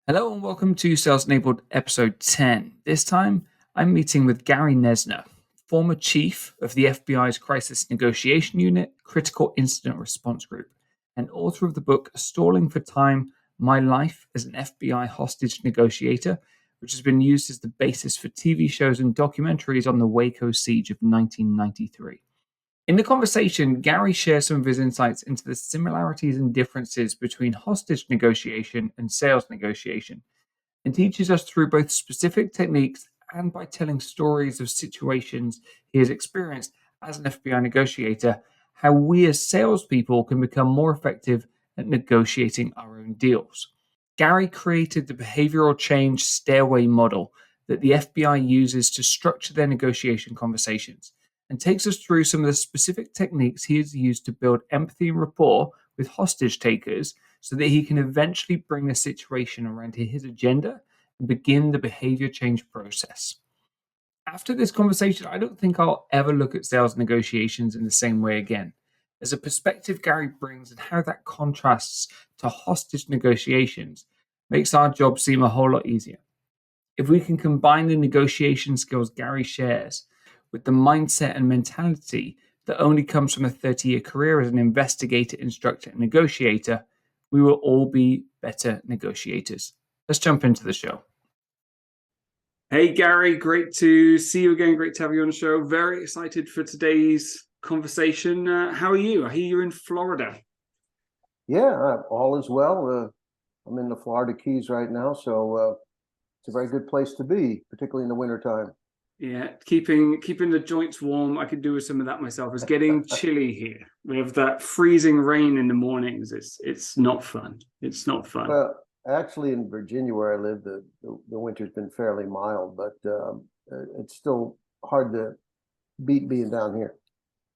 Hello and welcome to Sales Enabled episode 10. This time, I'm meeting with Gary Noesner, former chief of the FBI's Crisis Negotiation Unit, Critical Incident Response Group, and author of the book Stalling for Time, My Life as an FBI Hostage Negotiator, which has been used as the basis for TV shows and documentaries on the Waco siege of 1993. In the conversation, Gary shares some of his insights into the similarities and differences between hostage negotiation and sales negotiation, and teaches us through both specific techniques and by telling stories of situations he has experienced as an FBI negotiator, how we as salespeople can become more effective at negotiating our own deals. Gary created the Behavioural Change Stairway Model that the FBI uses to structure their negotiation conversations, and takes us through some of the specific techniques he has used to build empathy and rapport with hostage takers so that he can eventually bring the situation around to his agenda and begin the behavior change process. After this conversation, I don't think I'll ever look at sales negotiations in the same way again. As a perspective Gary brings and how that contrasts to hostage negotiations makes our job seem a whole lot easier. If we can combine the negotiation skills Gary shares with the mindset and mentality that only comes from a 30-year career as an investigator, instructor, and negotiator, we will all be better negotiators. Let's jump into the show. Hey, Gary, great to see you again. Great to have you on the show. Very excited for today's conversation. How are you? I hear you're in Florida. Yeah, all is well. I'm in the Florida Keys right now, so it's a very good place to be, particularly in the wintertime. Yeah, keeping the joints warm. I could do with some of that myself. It's getting chilly here. We have that freezing rain in the mornings. It's not fun. It's not fun. Well, actually, in Virginia, where I live, the winter's been fairly mild, but it's still hard to beat being down here.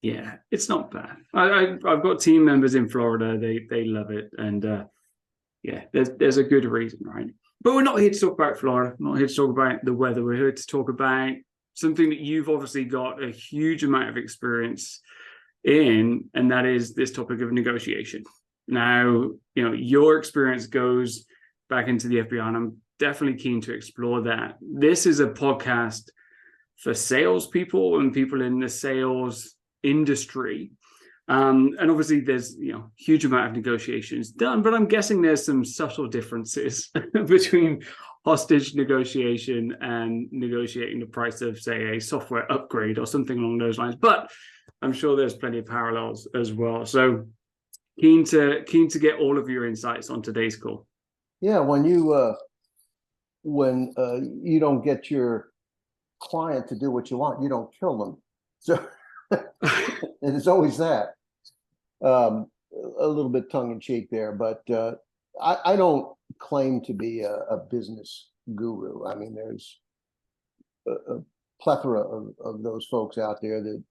Yeah, it's not bad. I've got team members in Florida. They love it, and yeah, there's a good reason, right? But we're not here to talk about Florida. We're not here to talk about the weather. We're here to talk about something that you've obviously got a huge amount of experience in, and that is this topic of negotiation. Now, your experience goes back into the FBI, and I'm definitely keen to explore that. This is a podcast for salespeople and people in the sales industry. And obviously there's huge amount of negotiations done, but I'm guessing there's some subtle differences between hostage negotiation and negotiating the price of, say, a software upgrade or something along those lines. But I'm sure there's plenty of parallels as well. So keen to get all of your insights on today's call. Yeah, when you don't get your client to do what you want, you don't kill them. So and it's always that. A little bit tongue-in-cheek there, but I don't claim to be a business guru. I mean, there's a plethora of those folks out there that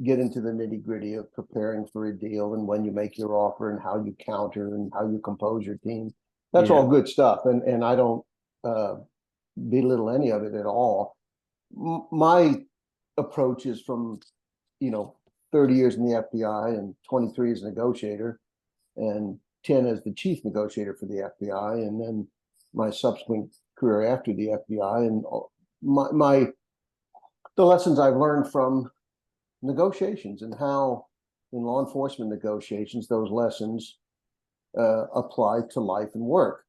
get into the nitty-gritty of preparing for a deal and when you make your offer and how you counter and how you compose your team. That's all good stuff, and I don't belittle any of it at all. My approach is from 30 years in the FBI and 23 as a negotiator and 10 as the chief negotiator for the FBI, and then my subsequent career after the FBI, and the lessons I've learned from negotiations and how in law enforcement negotiations those lessons apply to life and work.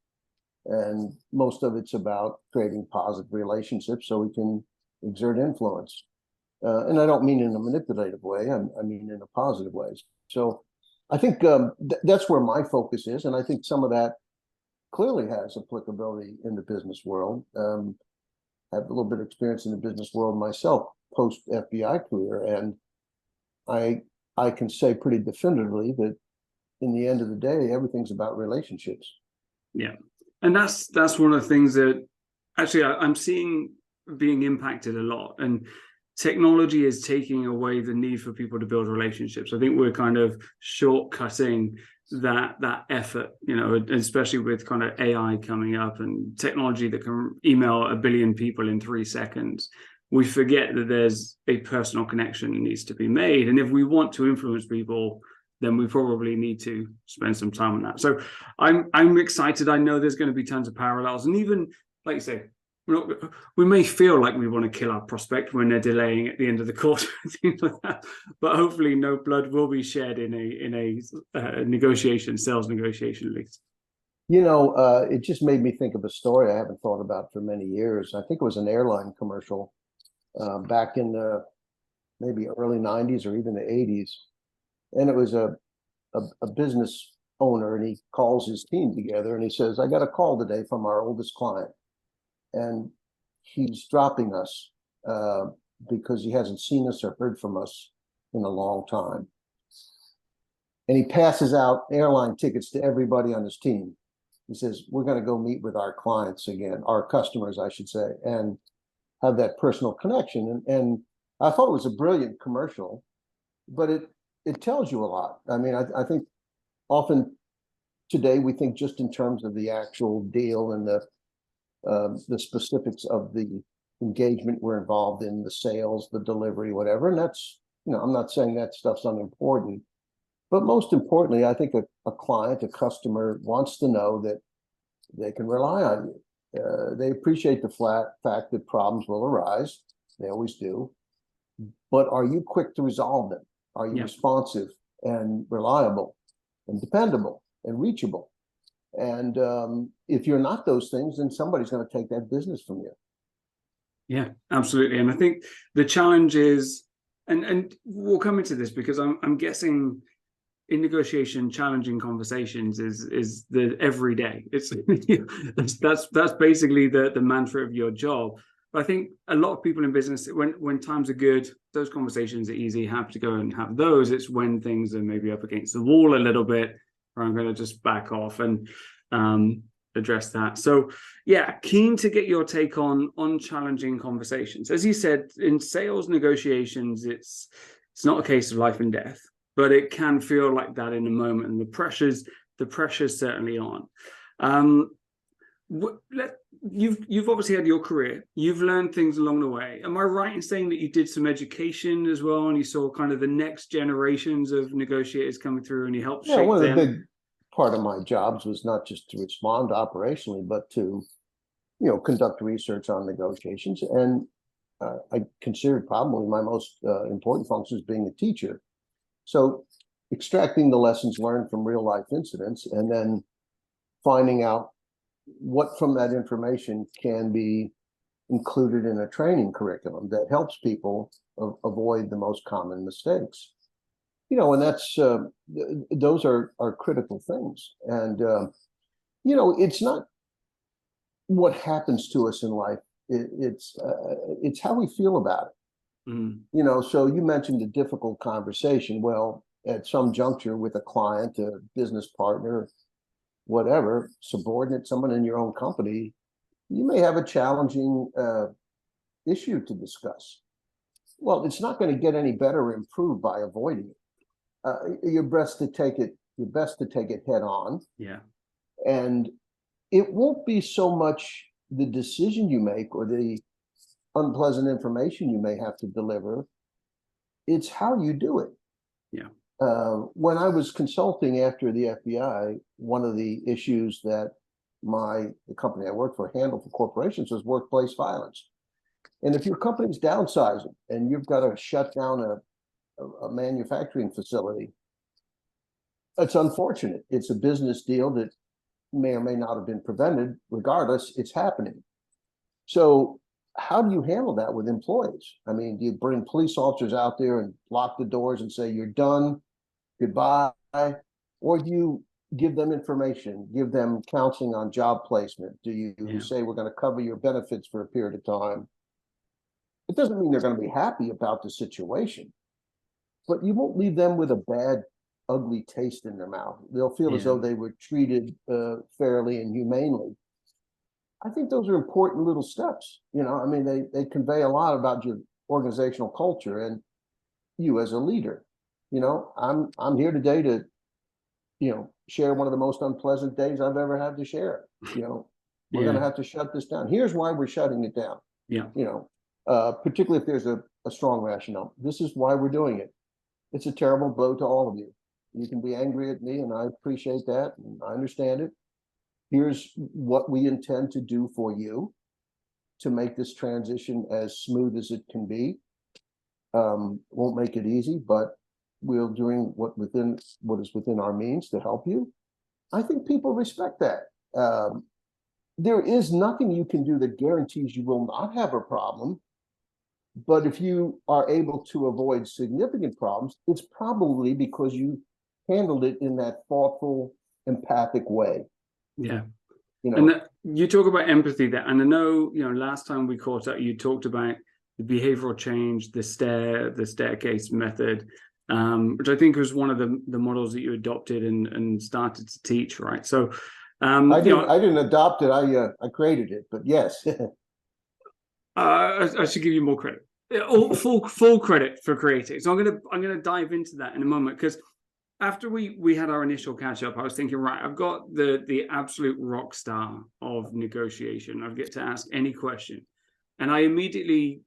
And most of it's about creating positive relationships so we can exert influence. And I don't mean in a manipulative way, I mean in a positive way. So I think that's where my focus is. And I think some of that clearly has applicability in the business world. I have a little bit of experience in the business world myself, post-FBI career. And I can say pretty definitively that in the end of the day, everything's about relationships. Yeah. And that's one of the things that actually I'm seeing being impacted a lot. And technology is taking away the need for people to build relationships. I think we're kind of shortcutting that effort, especially with kind of AI coming up and technology that can email 1 billion people in 3 seconds. We forget that there's a personal connection that needs to be made. And if we want to influence people, then we probably need to spend some time on that. So I'm excited. I know there's going to be tons of parallels, and even like you say, we may feel like we want to kill our prospect when they're delaying at the end of the quarter, things like that. But hopefully, no blood will be shed in a sales negotiation, at least. It just made me think of a story I haven't thought about for many years. I think it was an airline commercial back in the maybe early 90s or even the 80s. And it was a business owner, and he calls his team together and he says, I got a call today from our oldest client, and he's dropping us because he hasn't seen us or heard from us in a long time. And he passes out airline tickets to everybody on his team. He says, we're going to go meet with our clients again, our customers, I should say, and have that personal connection. And I thought it was a brilliant commercial, but it tells you a lot. I mean, I think often today we think just in terms of the actual deal and the specifics of the engagement we're involved in, the sales, the delivery, whatever. And that's, I'm not saying that stuff's unimportant, but most importantly, I think a client, a customer wants to know that they can rely on you. They appreciate the fact that problems will arise. They always do. But are you quick to resolve them? Are you responsive and reliable and dependable and reachable? And if you're not those things, then somebody's going to take that business from you. Yeah, absolutely. And I think the challenge is, and we'll come into this because I'm guessing in negotiation, challenging conversations is the everyday. It's that's basically the mantra of your job. But I think a lot of people in business, when times are good, those conversations are easy, happy to go and have those. It's when things are maybe up against the wall a little bit, where I'm going to just back off and address that. So yeah, keen to get your take on challenging conversations. As you said, in sales negotiations, it's not a case of life and death, but it can feel like that in a moment, and the pressure's certainly on. You've obviously had your career. You've learned things along the way. Am I right in saying that you did some education as well, and you saw kind of the next generations of negotiators coming through, and you helped shape them? One of the big part of my jobs was not just to respond operationally, but to, conduct research on negotiations. And I considered probably my most important function as being a teacher. So extracting the lessons learned from real life incidents and then finding out what from that information can be included in a training curriculum that helps people avoid the most common mistakes. And that's those are critical things. And it's not what happens to us in life. It's how we feel about it. Mm-hmm. So you mentioned a difficult conversation. Well, at some juncture with a client, a business partner, whatever, subordinate, someone in your own company, you may have a challenging issue to discuss. Well, it's not going to get any better or improve by avoiding it. Your best to take it head on. Yeah. And it won't be so much the decision you make or the unpleasant information you may have to deliver. It's how you do it. Yeah. When I was consulting after the FBI, one of the issues that the company I worked for handled for corporations was workplace violence. And if your company's downsizing and you've got to shut down a manufacturing facility, it's unfortunate. It's a business deal that may or may not have been prevented. Regardless, it's happening. So how do you handle that with employees? I mean, do you bring police officers out there and lock the doors and say, you're done, goodbye? Or do you give them information, give them counseling on job placement? Do you say, we're going to cover your benefits for a period of time? It doesn't mean they're going to be happy about the situation, but you won't leave them with a bad, ugly taste in their mouth. They'll feel as though they were treated fairly and humanely. I think those are important little steps. I mean, they convey a lot about your organizational culture and you as a leader. I'm here today to, share one of the most unpleasant days I've ever had to share. We're going to have to shut this down. Here's why we're shutting it down. Yeah. Particularly if there's a strong rationale. This is why we're doing it. It's a terrible blow to all of you. You can be angry at me, and I appreciate that, and I understand it. Here's what we intend to do for you to make this transition as smooth as it can be. Won't make it easy, but we're doing what is within our means to help you. I think people respect that. There is nothing you can do that guarantees you will not have a problem. But if you are able to avoid significant problems, it's probably because you handled it in that thoughtful, empathic way. Yeah. You know, And you talk about empathy there. And I know, last time we caught up, you talked about the behavioral change, the staircase method, which I think was one of the models that you adopted and started to teach, right? So I didn't adopt it. I created it, but yes. I should give you more credit. Full credit for creating. So I'm gonna dive into that in a moment, because after we had our initial catch up, I was thinking, right, I've got the absolute rock star of negotiation. I get to ask any question, and I immediately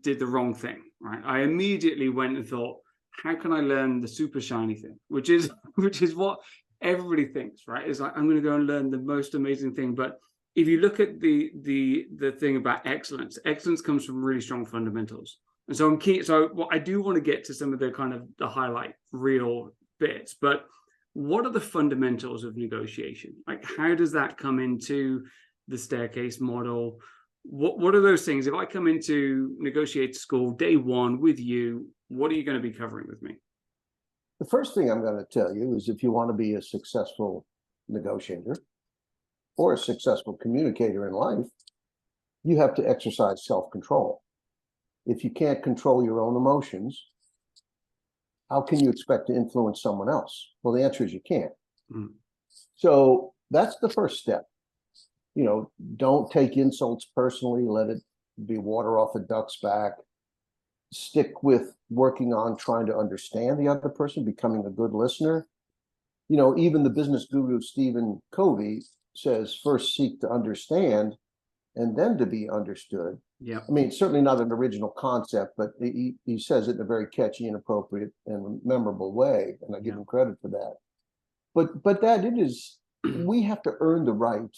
did the wrong thing. Right, I immediately went and thought, how can I learn the super shiny thing, which is what everybody thinks, right? Is like, I'm going to go and learn the most amazing thing, but if you look at the thing about excellence comes from really strong fundamentals. And so I'm keen. So what I do want to get to some of the kind of the highlight real bits, but what are the fundamentals of negotiation? Like, how does that come into the staircase model? What are those things? If I come into negotiate school day one with you, what are you going to be covering with me? The first thing I'm going to tell you is, if you want to be a successful negotiator or a successful communicator in life, you have to exercise self-control. If you can't control your own emotions, how can you expect to influence someone else? Well, the answer is you can't. Mm. So that's the first step. Don't take insults personally. Let it be water off a duck's back. Stick with working on trying to understand the other person, becoming a good listener. Even the business guru Stephen Covey says, first seek to understand and then to be understood. Yeah. I mean, certainly not an original concept, but he says it in a very catchy and appropriate and memorable way, and I give him credit for that. But that it is, we have to earn the right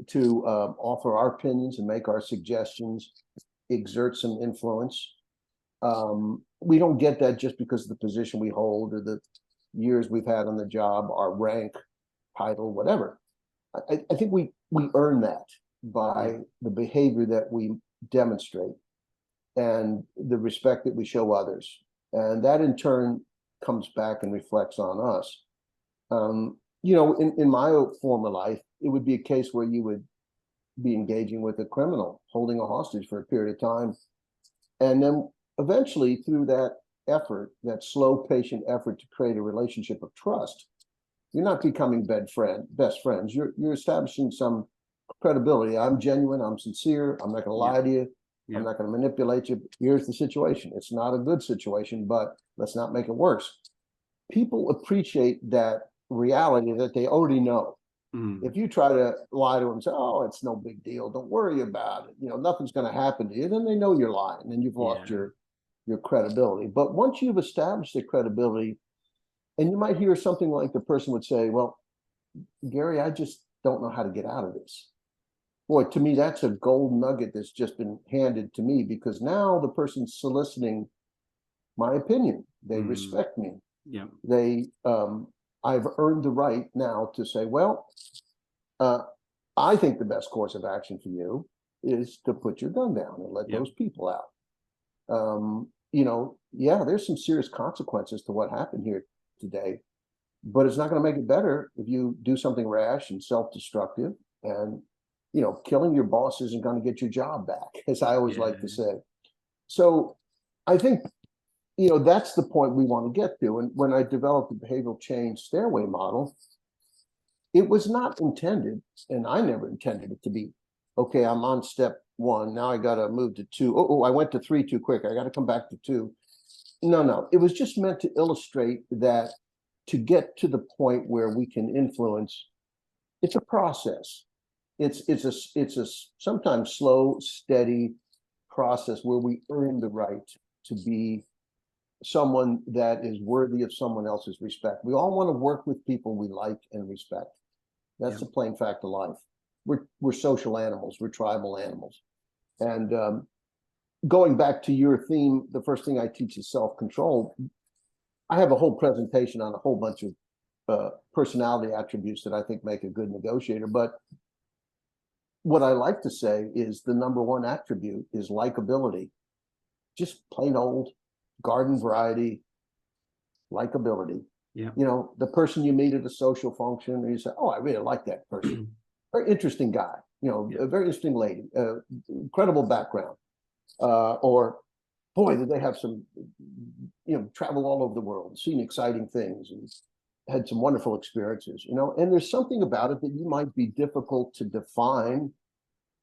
to offer our opinions and make our suggestions, exert some influence. We don't get that just because of the position we hold or the years we've had on the job, our rank, title, whatever. I think we earn that by the behavior that we demonstrate and the respect that we show others. And that in turn comes back and reflects on us. In my former life, it would be a case where you would be engaging with a criminal, holding a hostage for a period of time. And then eventually, through that effort, that slow, patient effort to create a relationship of trust, you're not becoming best friends. You're establishing some credibility. I'm genuine. I'm sincere. I'm not going to lie to you. I'm not going to manipulate you. Here's the situation. It's not a good situation, but let's not make it worse. People appreciate that reality that they already know. If you try to lie to them and say, oh, it's no big deal, don't worry about it, nothing's going to happen to you, then they know you're lying and you've lost your credibility. But once you've established the credibility, and you might hear something like the person would say, well, Gary, I just don't know how to get out of this. Boy, to me, that's a gold nugget that's just been handed to me, because now the person's soliciting my opinion. They respect me. Yeah. I've earned the right now to say, well, I think the best course of action for you is to put your gun down and let those people out. There's some serious consequences to what happened here today, but it's not going to make it better if you do something rash and self-destructive. And killing your boss isn't going to get your job back, as I always like to say. So I think that's the point we want to get to. And when I developed the behavioral change stairway model, it was not intended, and I never intended it to be, okay, I'm on step one, now I got to move to two. Oh, I went to three too quick, I got to come back to two. No, it was just meant to illustrate that to get to the point where we can influence, it's a process. It's a sometimes slow, steady process where we earn the right to be someone that is worthy of someone else's respect. We all want to work with people we like and respect. That's the plain fact of life. We're social animals. We're tribal animals. And going back to your theme, the first thing I teach is self-control. I have a whole presentation on a whole bunch of personality attributes that I think make a good negotiator. But what I like to say is the number one attribute is likability. Just plain old garden variety likability. Yeah. You know, the person you meet at a social function, and you say, "Oh, I really like that person. Very interesting guy. You know, a very interesting lady, incredible background." Or, boy, did they have some, you know, travel all over the world, seen exciting things, and had some wonderful experiences. You know, and there's something about it that you might be difficult to define.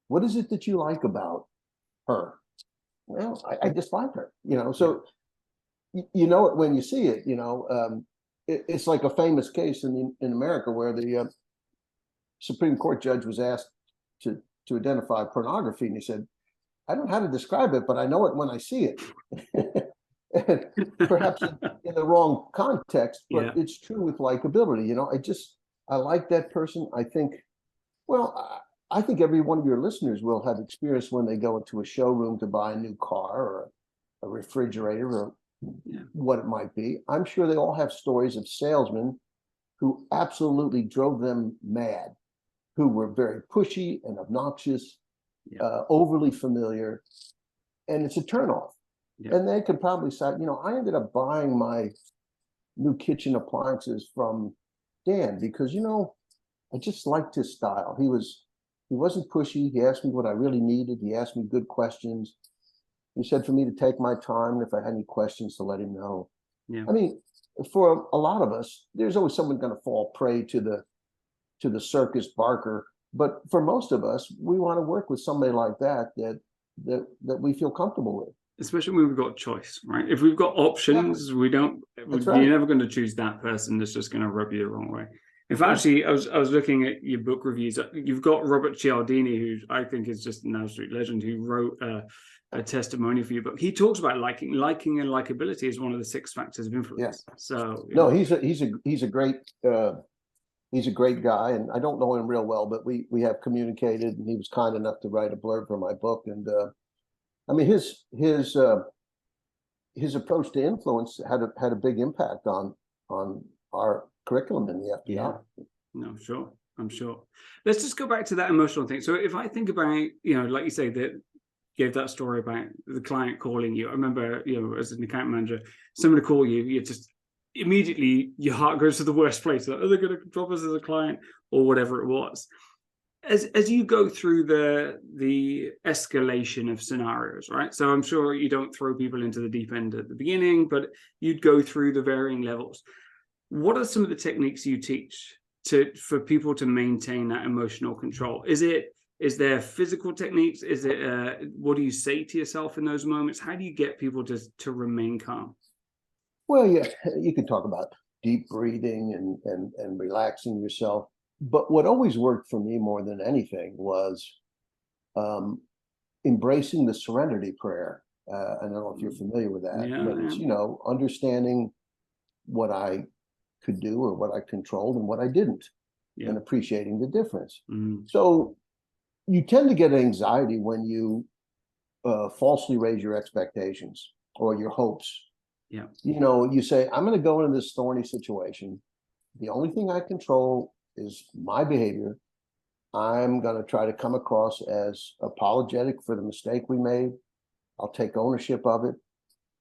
What is it that you like about her? Well, I just like her. You know, so you know it when you see it. You know. It's like a famous case in America where the Supreme Court judge was asked to identify pornography, and he said, "I don't know how to describe it, but I know it when I see it." Perhaps in the wrong context, but it's true with likability. You know, I like that person. I think, well, I think every one of your listeners will have experienced when they go into a showroom to buy a new car or a refrigerator or what it might be. I'm sure they all have stories of salesmen who absolutely drove them mad, who were very pushy and obnoxious, overly familiar, and it's a turnoff. And they could probably say, you know, I ended up buying my new kitchen appliances from Dan because, you know, I just liked his style. He wasn't pushy. He asked me what I really needed. He asked me good questions. He said for me to take my time, and if I had any questions, to let him know. I mean, for a lot of us, there's always someone going to fall prey to the circus barker. But for most of us, we want to work with somebody like that we feel comfortable with. Especially when we've got choice, right? If we've got options, you're never going to choose that person that's just going to rub you the wrong way. If actually, I was looking at your book reviews. You've got Robert Cialdini, who I think is just an absolute legend, who wrote a testimony for your book. He talks about liking and likability as one of the 6 factors of influence. So no, he's a great guy, and I don't know him real well, but we have communicated, and he was kind enough to write a blurb for my book. And I mean, his approach to influence had a big impact on our curriculum in the FBI. No, sure. I'm sure. Let's just go back to that emotional thing. So if I think about, you know, like you say, that gave that story about the client calling you. I remember, you know, as an account manager, someone to call you, you just immediately your heart goes to the worst place. Like, are they going to drop us as a client or whatever it was? As you go through the escalation of scenarios, right? So I'm sure you don't throw people into the deep end at the beginning, but you'd go through the varying levels. What are some of the techniques you teach for people to maintain that emotional control? Is there physical techniques? Is it what do you say to yourself in those moments? How do you get people to remain calm? Well, yeah, you can talk about deep breathing and relaxing yourself. But what always worked for me more than anything was embracing the serenity prayer. I don't know if you're familiar with that, but it's, you know, understanding what I could do or what I controlled and what I didn't, and appreciating the difference. So you tend to get anxiety when you falsely raise your expectations or your hopes. You know, you say, I'm going to go into this thorny situation. The only thing I control is my behavior. I'm going to try to come across as apologetic for the mistake we made. I'll take ownership of it.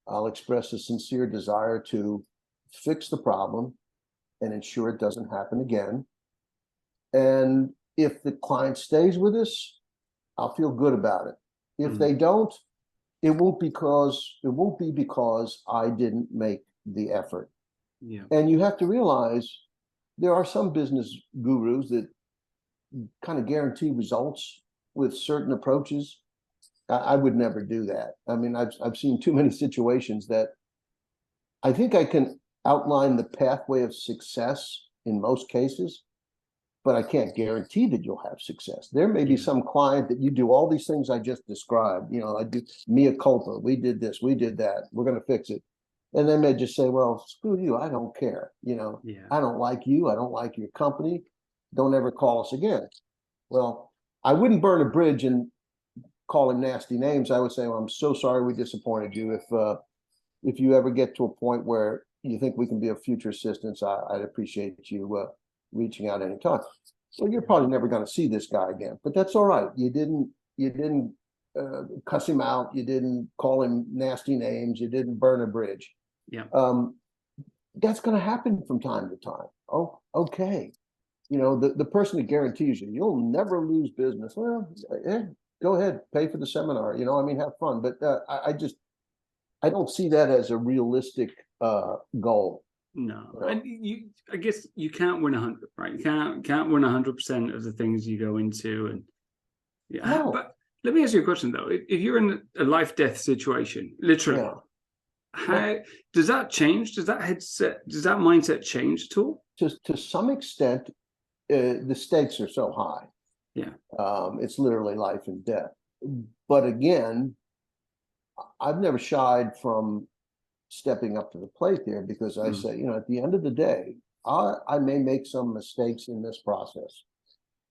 I'll express a sincere desire to fix the problem and ensure it doesn't happen again. And if the client stays with us, I'll feel good about it. If they don't, it won't be because I didn't make the effort. And you have to realize there are some business gurus that kind of guarantee results with certain approaches. I would never do that. I mean, I've seen too many situations that I think I can outline the pathway of success in most cases, but I can't guarantee that you'll have success. There may be some client that you do all these things I just described. You know, I do mea culpa. We did this, we did that. We're going to fix it. And they may just say, well, screw you, I don't care. Yeah. I don't like you. I don't like your company. Don't ever call us again. Well, I wouldn't burn a bridge and call him nasty names. I would say, well, I'm so sorry we disappointed you. If you ever get to a point where you think we can be of future assistance, I'd appreciate you reaching out anytime. So you're probably never going to see this guy again, but that's all right. You didn't cuss him out. You didn't call him nasty names. You didn't burn a bridge. Yeah. That's going to happen from time to time. Oh, okay. The person that guarantees you'll never lose business. Well, go ahead, pay for the seminar. Have fun. But I don't see that as a realistic goal. No, and I guess you can't win 100, right? You can't win 100% of the things you go into, and No. But let me ask you a question though. If you're in a life-death situation, literally, how does that change? Does that mindset change at all? To some extent, the stakes are so high. Yeah. It's literally life and death. But again, I've never shied from stepping up to the plate there, because I say, at the end of the day, I may make some mistakes in this process.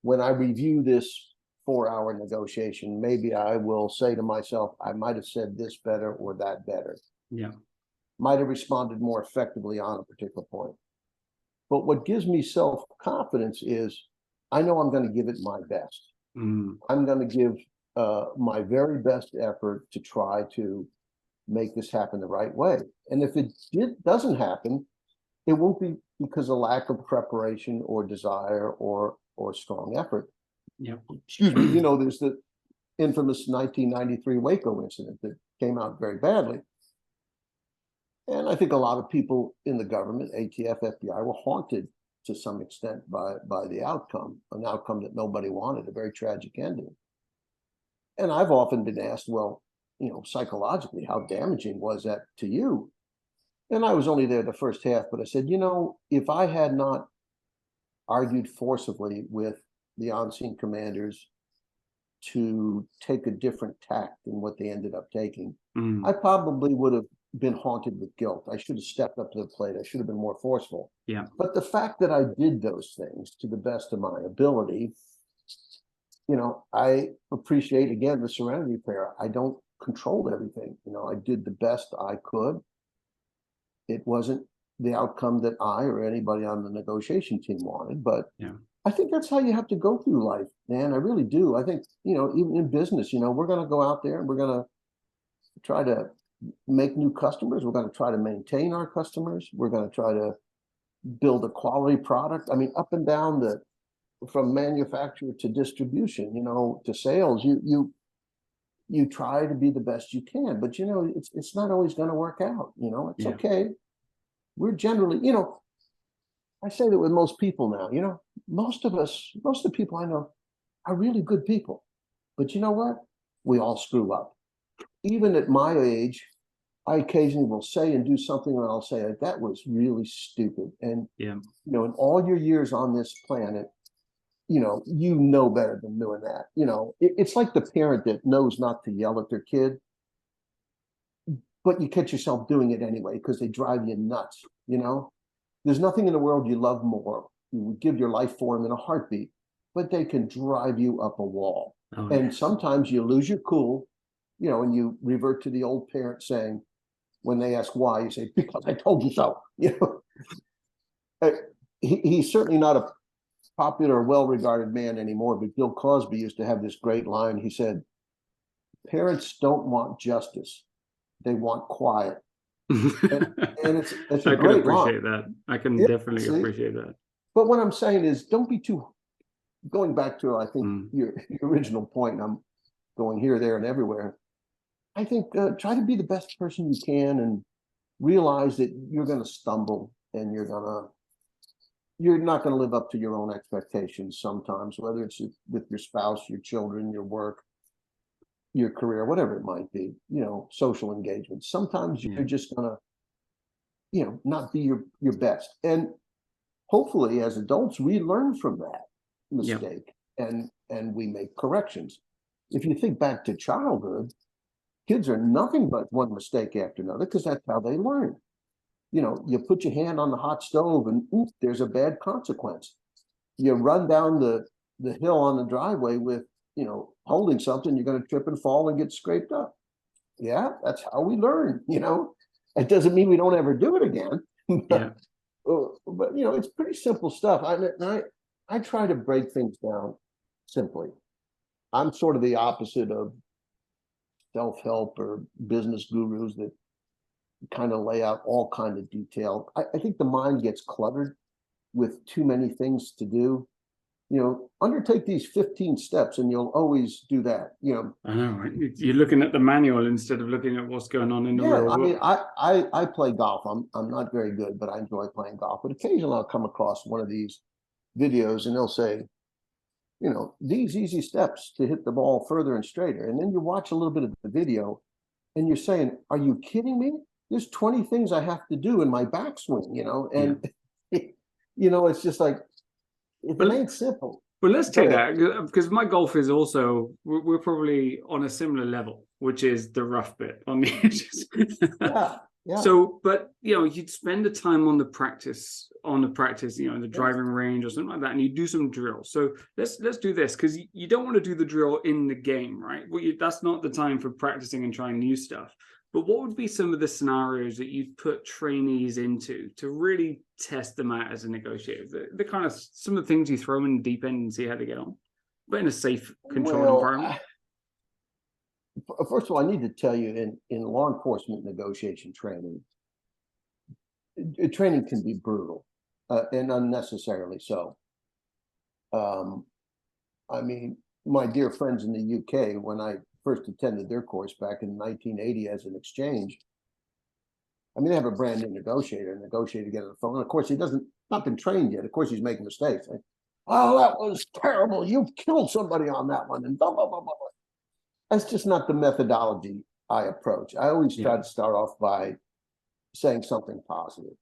When I review this 4-hour negotiation, maybe I will say to myself, I might have said this better or that better. Yeah. Might have responded more effectively on a particular point. But what gives me self-confidence is I know I'm going to give it my best. I'm going to give my very best effort to try to make this happen the right way. And if it doesn't happen, it won't be because of lack of preparation or desire or strong effort. Yeah. Excuse me. There's the infamous 1993 Waco incident that came out very badly. And I think a lot of people in the government, ATF, FBI, were haunted to some extent by the outcome, an outcome that nobody wanted, a very tragic ending. And I've often been asked, well, psychologically, how damaging was that to you? And I was only there the first half, but I said, if I had not argued forcibly with the on-scene commanders to take a different tack than what they ended up taking, I probably would have been haunted with guilt. I should have stepped up to the plate. I should have been more forceful. Yeah. But the fact that I did those things to the best of my ability, I appreciate, again, the serenity prayer. I don't control everything. I did the best I could. It wasn't the outcome that I or anybody on the negotiation team wanted, but I think that's how you have to go through life, man. I really do. I think, even in business, we're going to go out there and we're going to try to make new customers. We're going to try to maintain our customers. We're going to try to build a quality product. I mean, up and down from manufacturer to distribution, to sales, you try to be the best you can, but it's not always going to work out. It's okay. We're generally, I say that with most people now, most of the people I know are really good people, but you know what? We all screw up. Even at my age, I occasionally will say and do something and I'll say, that was really stupid. And, in all your years on this planet, better than doing that. It's like the parent that knows not to yell at their kid, but you catch yourself doing it anyway because they drive you nuts. There's nothing in the world you love more. You would give your life for them in a heartbeat, but they can drive you up a wall. And sometimes you lose your cool, and you revert to the old parent saying, when they ask why, you say, because I told you so. He's certainly not a popular, well-regarded man anymore, but Bill Cosby used to have this great line. He said, parents don't want justice. They want quiet. and it's a great line. I can definitely appreciate that. But what I'm saying is, don't be too, going back to, I think, your original point, I'm going here, there, and everywhere. I think try to be the best person you can and realize that you're going to stumble and you're not going to live up to your own expectations sometimes, whether it's with your spouse, your children, your work, your career, whatever it might be, social engagement. Sometimes you're just going to, not be your best. And hopefully as adults, we learn from that mistake and we make corrections. If you think back to childhood, kids are nothing but one mistake after another because that's how they learn. you put your hand on the hot stove and oof, there's a bad consequence. You run down the hill on the driveway with, holding something, you're going to trip and fall and get scraped up. Yeah, that's how we learn, It doesn't mean we don't ever do it again. Yeah. But it's pretty simple stuff. I try to break things down simply. I'm sort of the opposite of self-help or business gurus that kind of lay out all kind of detail. I think the mind gets cluttered with too many things to do. Undertake these 15 steps and you'll always do that. I know, right? You're looking at the manual instead of looking at what's going on in the real world. mean, I play golf. I'm not very good, but I enjoy playing golf. But occasionally I'll come across one of these videos and they'll say, these easy steps to hit the ball further and straighter. And then you watch a little bit of the video and you're saying, are you kidding me? There's 20 things I have to do in my backswing, and it's just like, it ain't simple. But let's take that, because my golf is also, we're probably on a similar level, which is the rough bit on the edges. Yeah. So, but you'd spend the time on the practice, the driving range or something like that, and you do some drills. So let's do this, because you don't want to do the drill in the game, right? That's not the time for practicing and trying new stuff. But what would be some of the scenarios that you'd put trainees into to really test them out as a negotiator? The kind of some of the things you throw them in the deep end and see how they get on, but in a safe, controlled environment. First of all, I need to tell you, in law enforcement negotiation training, training can be brutal and unnecessarily so. I mean, my dear friends in the UK, when I first attended their course back in 1980 as an exchange, they have a brand new negotiator to get on the phone. And of course, he not been trained yet. Of course, he's making mistakes. Like, oh, that was terrible. You killed somebody on that one, and blah, blah, blah, blah. That's just not the methodology I approach. I always try to start off by saying something positive.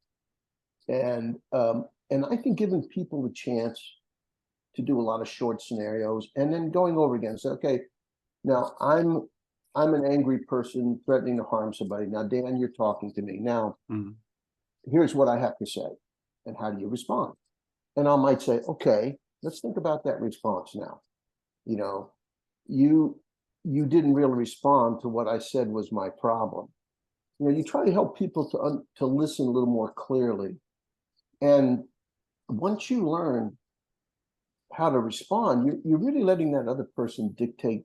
And I think giving people the chance to do a lot of short scenarios and then going over again, say, okay, now I'm an angry person threatening to harm somebody. Now, Dan, you're talking to me. Now, here's what I have to say. And how do you respond? And I might say, okay, let's think about that response now. You didn't really respond to what I said was my problem. You try to help people to listen a little more clearly. And once you learn how to respond, you're really letting that other person dictate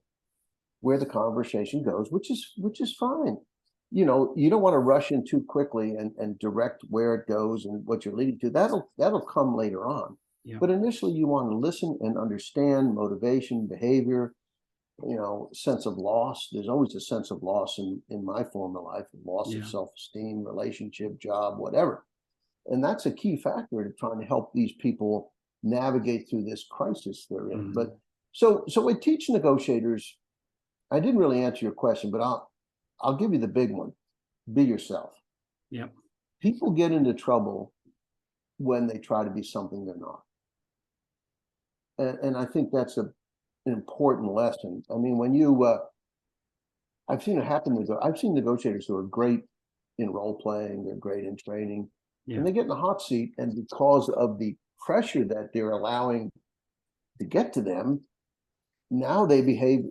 where the conversation goes, which is fine. You don't want to rush in too quickly and direct where it goes and what you're leading to. That'll come later on. Yeah. But initially you want to listen and understand motivation, behavior, sense of loss. There's always a sense of loss in my former life, loss of self-esteem, relationship, job, whatever. And that's a key factor to trying to help these people navigate through this crisis they're in. But so we teach negotiators. I didn't really answer your question, but I'll give you the big one. Be yourself. Yeah. People get into trouble when they try to be something they're not. And I think that's an important lesson. When I've seen it happen. I've seen negotiators who are great in role playing, they're great in training, and they get in the hot seat, and because of the pressure that they're allowing to get to them, now they behave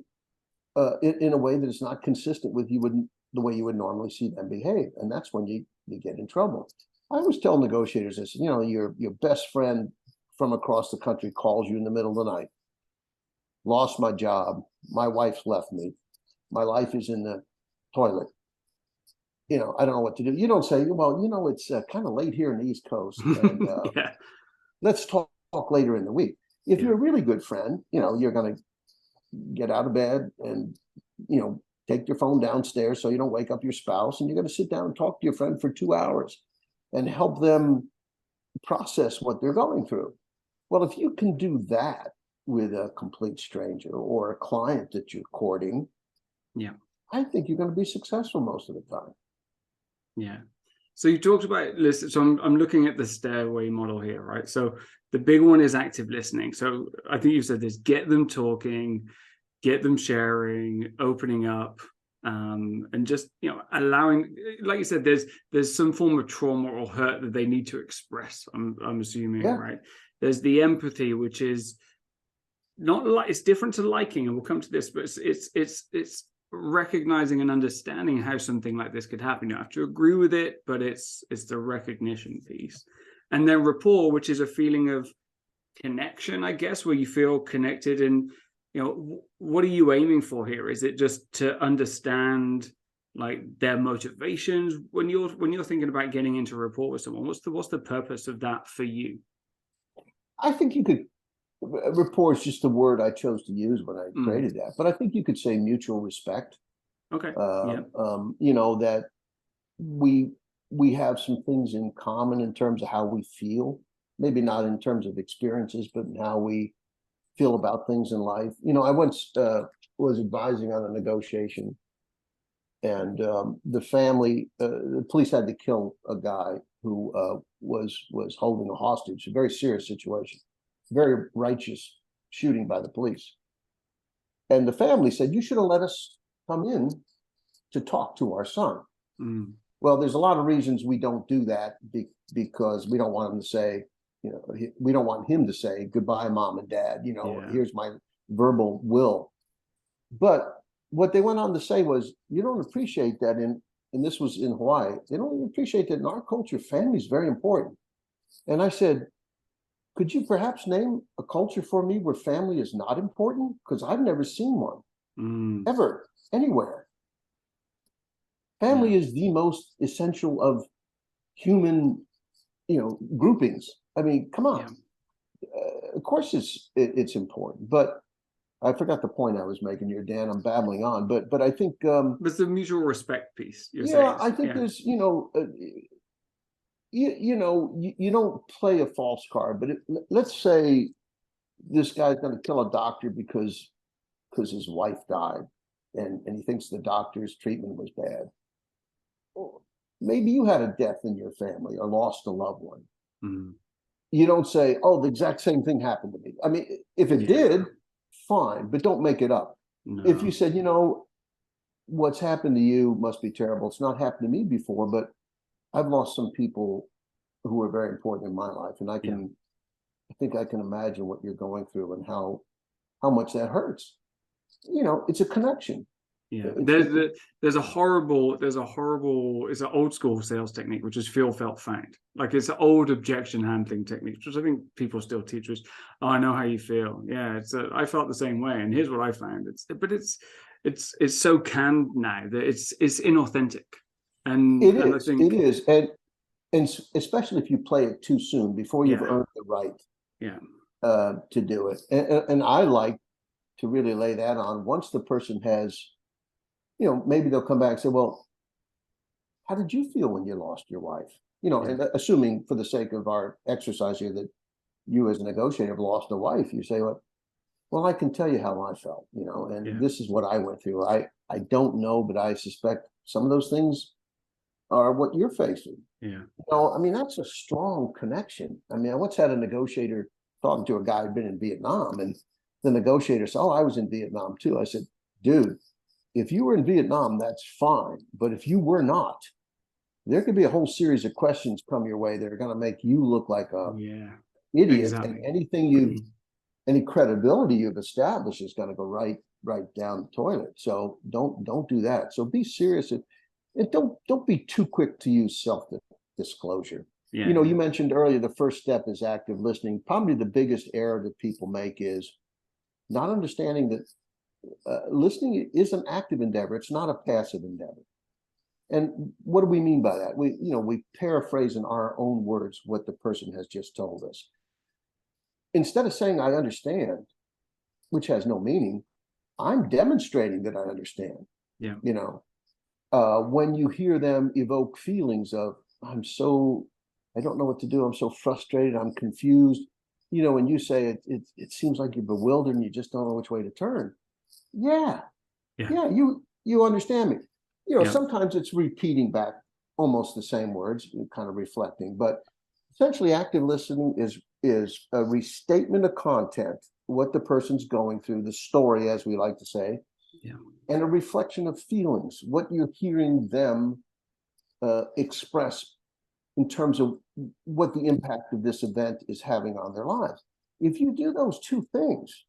in a way that is not consistent with the way you would normally see them behave, and that's when you get in trouble. I always tell negotiators this: your best friend from across the country calls you in the middle of the night. Lost my job. My wife's left me. My life is in the toilet. I don't know what to do. You don't say, well, it's kind of late here in the East Coast. And, let's talk later in the week. If you're a really good friend, you're going to get out of bed and, take your phone downstairs so you don't wake up your spouse, and you're going to sit down and talk to your friend for 2 hours and help them process what they're going through. Well, if you can do that with a complete stranger or a client that you're courting, I think you're going to be successful most of the time. Yeah. So you talked about listen. So I'm looking at the stairway model here, right? So the big one is active listening. So I think you said this: get them talking, get them sharing, opening up, and just, you know, allowing, like you said, there's some form of trauma or hurt that they need to express. I'm assuming, Yeah. right? There's the empathy, which is not like, it's different to liking, and we'll come to this, but it's recognizing and understanding how something like this could happen. You don't have to agree with it, but it's the recognition piece. And then rapport, which is a feeling of connection, I guess, where you feel connected. And, you know, what are you aiming for here? Is it just to understand like their motivations when you're thinking about getting into rapport with someone? What's the purpose of that for you? I think you could, rapport is just the word I chose to use when I created that, but I think you could say mutual respect. Okay. You know, that we have some things in common in terms of how we feel, maybe not in terms of experiences, but in how we feel about things in life. You know, I once was advising on a negotiation, and the family, the police had to kill a guy who was holding a hostage, a very serious situation, very righteous shooting by the police. And the family said, you should have let us come in to talk to our son. Well, there's a lot of reasons we don't do that, because we don't want him to say, you know, we don't want him to say, goodbye, mom and dad, you know, here's my verbal will. But what they went on to say was, you don't appreciate that and this was in Hawaii, they don't appreciate that in our culture, family is very important. And I said, could you perhaps name a culture for me where family is not important? Because I've never seen one, ever, anywhere. Family is the most essential of human, you know, groupings. I mean, come on. Of course it's important, but I forgot the point I was making here, Dan. I'm babbling on, but I think it's the mutual respect piece. I think there's, you know, you don't play a false card, but let's say this guy's going to kill a doctor because his wife died, and he thinks the doctor's treatment was bad. Well, maybe you had a death in your family or lost a loved one. You don't say, oh, the exact same thing happened to me. I mean, if it did, fine, but don't make it up. If you said, you know, what's happened to you must be terrible. It's not happened to me before, but I've lost some people who were very important in my life, and I think I can imagine what you're going through and how much that hurts. You know, it's a connection. There's an old school sales technique, which is feel, felt, find. Like, it's an old objection handling technique, which I think people still teach us. Oh, I know how you feel. Yeah, I felt the same way, and here's what I found. It's so canned now that it's inauthentic. And I think it is, and especially if you play it too soon before you've earned the right to do it. And I like to really lay that on once the person has, you know, maybe they'll come back and say, well, how did you feel when you lost your wife? You know, and assuming for the sake of our exercise here that you as a negotiator have lost a wife, you say, well, I can tell you how I felt, you know, and this is what I went through. I don't know, but I suspect some of those things are what you're facing. You know, I mean, that's a strong connection. I mean, I once had a negotiator talking to a guy who'd been in Vietnam, and the negotiator said, oh, I was in Vietnam too. I said, dude, if you were in Vietnam, that's fine. But if you were not, there could be a whole series of questions come your way that are going to make you look like a idiot. Exactly. And anything any credibility you've established is going to go right down the toilet. So don't do that. So be serious, and don't be too quick to use self-disclosure. You know, you mentioned earlier the first step is active listening. Probably the biggest error that people make is not understanding that listening is an active endeavor. It's not a passive endeavor. And what do we mean by that? We paraphrase in our own words what the person has just told us. Instead of saying I understand, which has no meaning, I'm demonstrating that I understand. You know, when you hear them evoke feelings of I don't know what to do, I'm so frustrated, I'm confused, you know, when you say it seems like you're bewildered and you just don't know which way to turn. You understand me. You know, sometimes it's repeating back almost the same words, kind of reflecting, but essentially active listening is a restatement of content, what the person's going through, the story, as we like to say, and a reflection of feelings, what you're hearing them express in terms of what the impact of this event is having on their lives. If you do those two things,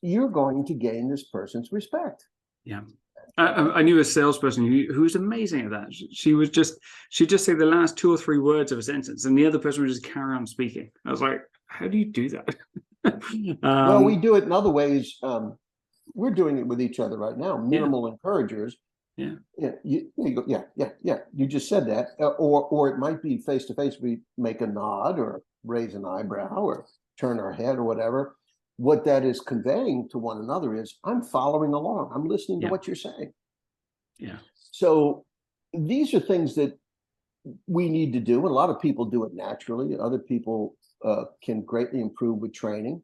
you're going to gain this person's respect. Yeah. I knew a salesperson who was amazing at that. She'd just say the last 2 or 3 words of a sentence, and the other person would just carry on speaking. I was like, how do you do that? Well, we do it in other ways. We're doing it with each other right now. Minimal encouragers. Yeah. Yeah. You go, yeah. You just said that. Or it might be face to face. We make a nod or raise an eyebrow or turn our head or whatever. What that is conveying to one another is, I'm following along. I'm listening to what you're saying. Yeah. So these are things that we need to do. And a lot of people do it naturally. Other people can greatly improve with training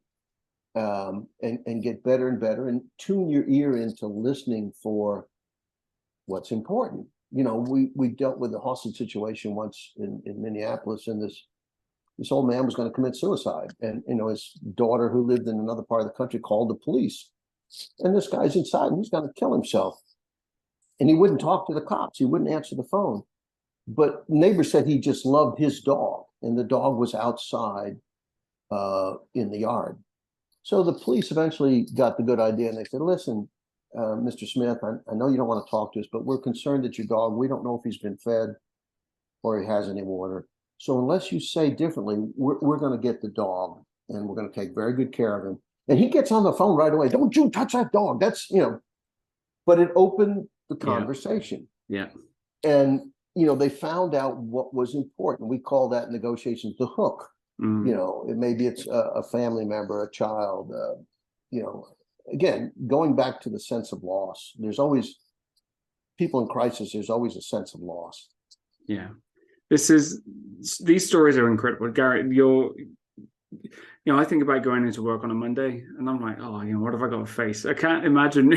and get better and better and tune your ear into listening for what's important. You know, we dealt with a hostage situation once in Minneapolis, and this old man was going to commit suicide, and his daughter, who lived in another part of the country, called the police, and this guy's inside and he's going to kill himself, and he wouldn't talk to the cops. He wouldn't answer the phone, but neighbors said he just loved his dog, and the dog was outside in the yard. So the police eventually got the good idea, and they said, listen, Mr. Smith, I know you don't want to talk to us, but we're concerned that your dog, we don't know if he's been fed or he has any water. So unless you say differently, we're going to get the dog, and we're going to take very good care of him. And he gets on the phone right away. Don't you touch that dog. That's, but it opened the conversation. Yeah. And, they found out what was important. We call that negotiations the hook. Maybe it's a family member, a child, again, going back to the sense of loss. There's always people in crisis. There's always a sense of loss. Yeah. These stories are incredible. Gary, I think about going into work on a Monday, and I'm like, what have I got to face? I can't imagine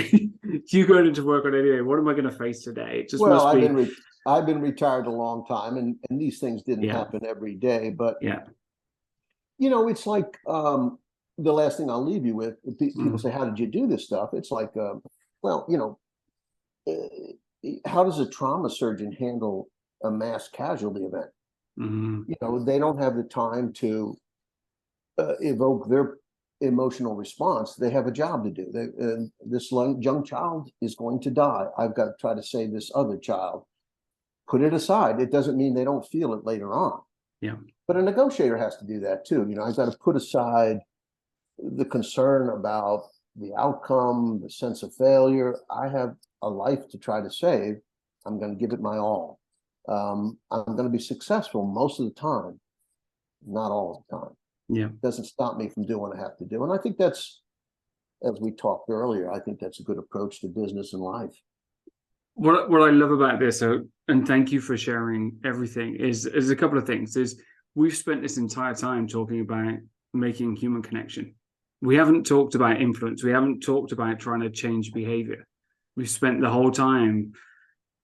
you going into work on any day. What am I going to face today? It just must be. I've been retired a long time, and these things didn't happen every day. But it's like the last thing I'll leave you with. People say, "How did you do this stuff?" It's like, how does a trauma surgeon handle a mass casualty event? They don't have the time to evoke their emotional response. They have a job to do. This young child is going to die. I've got to try to save this other child. Put it aside. It doesn't mean they don't feel it later on. Yeah. But a negotiator has to do that too. I've got to put aside the concern about the outcome, the sense of failure. I have a life to try to save. I'm going to give it my all. I'm going to be successful most of the time, not all of the time. Yeah. It doesn't stop me from doing what I have to do. And I think that's, as we talked earlier, I think that's a good approach to business and life. What I love about this, and thank you for sharing everything, is a couple of things. We've spent this entire time talking about making human connection. We haven't talked about influence. We haven't talked about trying to change behavior. We've spent the whole time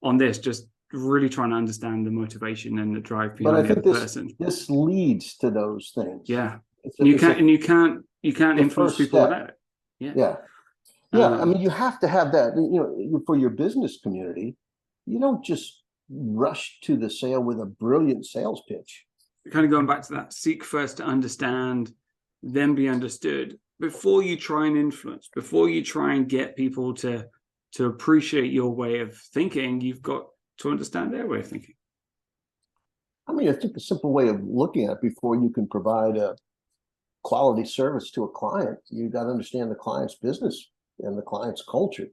on this just really trying to understand the motivation and the drive behind the person. This leads to those things. Yeah. You can't influence people without it. Yeah. I mean, you have to have that, for your business community. You don't just rush to the sale with a brilliant sales pitch. Kind of going back to that, seek first to understand, then be understood. Before you try and influence, before you try and get people to appreciate your way of thinking, you've got to understand their way of thinking. I mean, I think a simple way of looking at it, before you can provide a quality service to a client, you got to understand the client's business and the client's culture,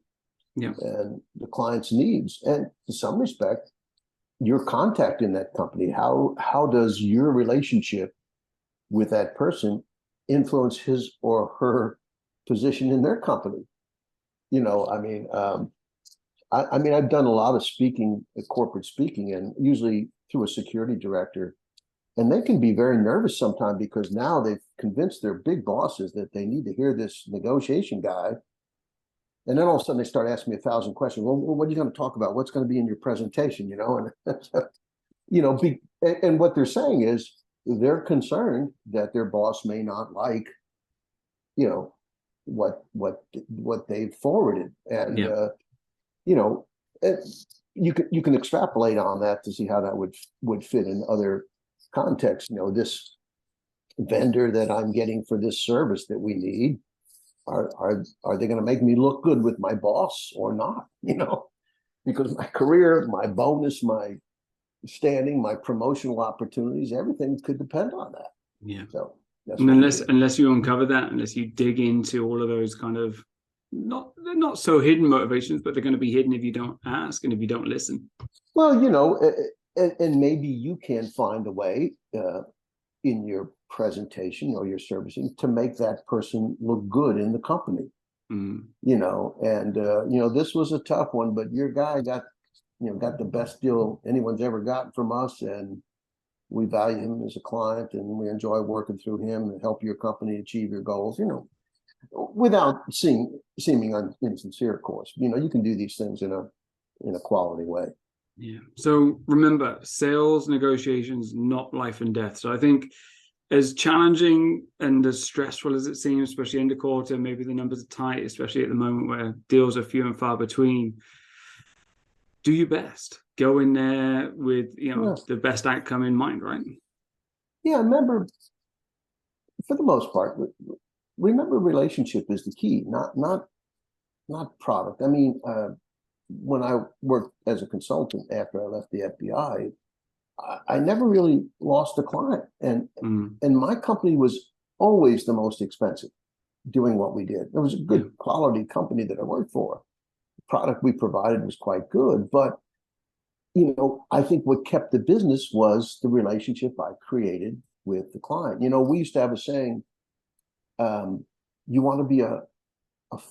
and the client's needs, and to some respect, your contact in that company. How does your relationship with that person influence his or her position in their company? I've done a lot of speaking, corporate speaking, and usually through a security director, and they can be very nervous sometimes because now they've convinced their big bosses that they need to hear this negotiation guy. And then all of a sudden they start asking me 1,000 questions. Well, what are you going to talk about? What's going to be in your presentation? And what they're saying is they're concerned that their boss may not like, what they've forwarded, and Yeah. you know, you can extrapolate on that to see how that would fit in other contexts. You know, this vendor that I'm getting for this service that we need, are they going to make me look good with my boss or not? You know, because my career, my bonus, my standing, my promotional opportunities, everything could depend on that. Yeah. So that's And what unless you uncover that, unless you dig into all of those kind of they're not so hidden motivations, but they're going to be hidden if you don't ask and if you don't listen. well, you know, and maybe you can find a way in your presentation or your servicing to make that person look good in the company. You know, and you know, this was a tough one, but your guy got the best deal anyone's ever gotten from us, and we value him as a client, and we enjoy working through him and help your company achieve your goals. You know, without seeming insincere, of course. You know, you can do these things in a quality way. Yeah. So remember, sales negotiations, not life and death. So I think as challenging and as stressful as it seems, especially end of quarter, maybe the numbers are tight, especially at the moment where deals are few and far between. Do your best. Go in there with the best outcome in mind, right? Yeah, remember, for the most part, remember relationship is the key, not product. I mean, when I worked as a consultant after I left the FBI, I never really lost a client, and my company was always the most expensive doing what we did. It was a good quality company that I worked for. The product we provided was quite good, but you know, I think what kept the business was the relationship I created with the client. You know, we used to have a saying, you want to be a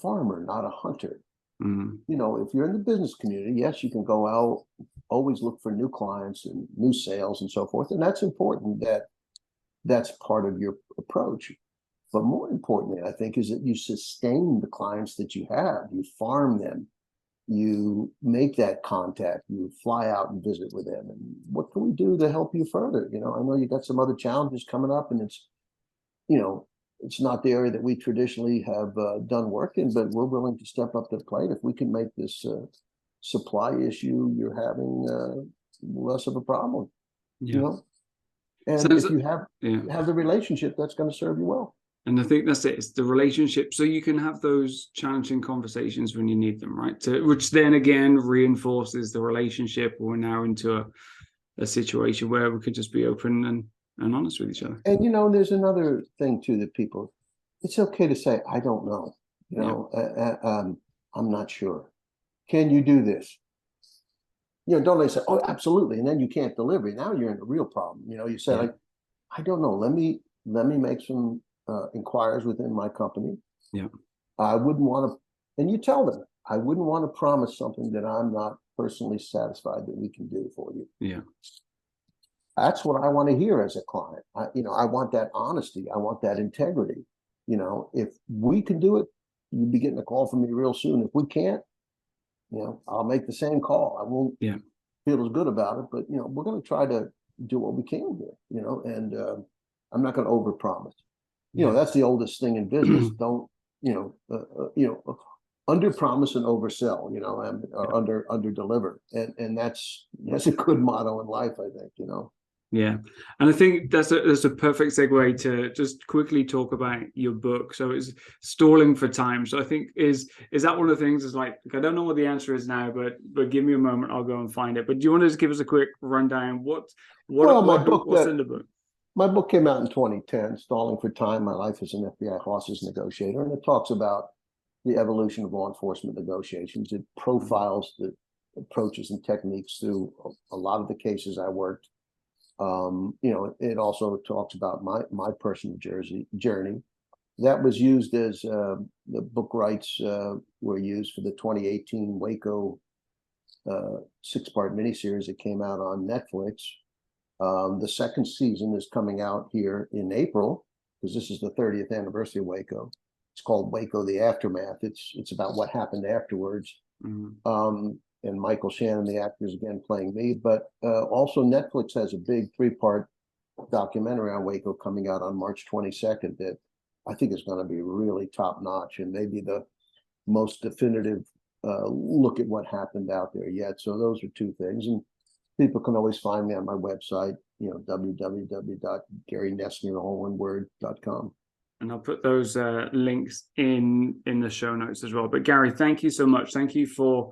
farmer, not a hunter. You know, if you're in the business community, yes, you can go out, always look for new clients and new sales and so forth. And that's important, that's part of your approach. But more importantly, I think, is that you sustain the clients that you have, you farm them, you make that contact, you fly out and visit with them. And what can we do to help you further? You know, I know you got some other challenges coming up, and it's, you know, it's not the area that we traditionally have done work in, but we're willing to step up to the plate if we can make this supply issue you're having less of a problem. You know, and if you have the relationship, that's going to serve you well. And I think that's it. It's the relationship, so you can have those challenging conversations when you need them, right? Which then again reinforces the relationship. We're now into a situation where we could just be open and honest with each other. And you know, there's another thing too that people, it's okay to say, I don't know, you know, I'm not sure. Can you do this? You know, don't they say, oh, absolutely, and then you can't deliver. Now you're in a real problem. You know, you say like, I don't know. Let me make some inquiries within my company. Yeah, I wouldn't want to, and you tell them, I wouldn't want to promise something that I'm not personally satisfied that we can do for you. Yeah. That's what I want to hear as a client. You know, I want that honesty. I want that integrity. You know, if we can do it, you'll be getting a call from me real soon. If we can't, you know, I'll make the same call. I won't feel as good about it, but you know, we're going to try to do what we can here. You know, and I'm not going to overpromise. You know, that's the oldest thing in business. Don't under promise and oversell. You know, and under deliver, and that's a good motto in life, I think. You know. Yeah, and I think that's a perfect segue to just quickly talk about your book. So it's Stalling for Time. So I think is that one of the things? Is like I don't know what the answer is now, but give me a moment, I'll go and find it. But do you want to just give us a quick rundown? What's in the book? My book came out in 2010, Stalling for Time, My Life as an FBI Hostage Negotiator, and it talks about the evolution of law enforcement negotiations. It profiles the approaches and techniques through a lot of the cases I worked. You know, it also talks about my personal journey. That was used as the book rights were used for the 2018 Waco 6-part miniseries that came out on Netflix. The second season is coming out here in April, because this is the 30th anniversary of Waco. It's called Waco: The Aftermath. It's about what happened afterwards. And Michael Shannon, the actor, is again playing me. But also Netflix has a big 3-part documentary on Waco coming out on March 22nd that I think is going to be really top notch and maybe the most definitive look at what happened out there yet. So those are two things. And people can always find me on my website, www.GaryNoesner.com. And I'll put those links in the show notes as well. But Gary, thank you so much. Thank you for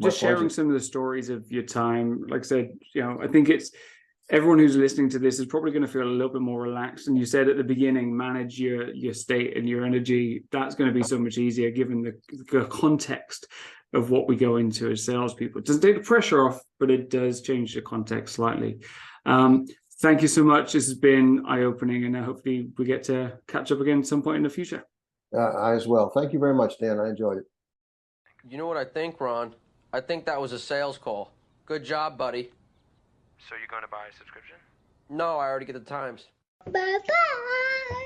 just sharing some of the stories of your time. Like I said, I think it's everyone who's listening to this is probably going to feel a little bit more relaxed. And you said at the beginning, manage your state and your energy. That's going to be so much easier given the context of what we go into as salespeople. It doesn't take the pressure off, but it does change the context slightly. Thank you so much. This has been eye-opening, and hopefully we get to catch up again at some point in the future. I as well. Thank you very much, Dan. I enjoyed it. You know what I think, Ron? I think that was a sales call. Good job, buddy. So you're going to buy a subscription? No, I already get the Times. Bye-bye.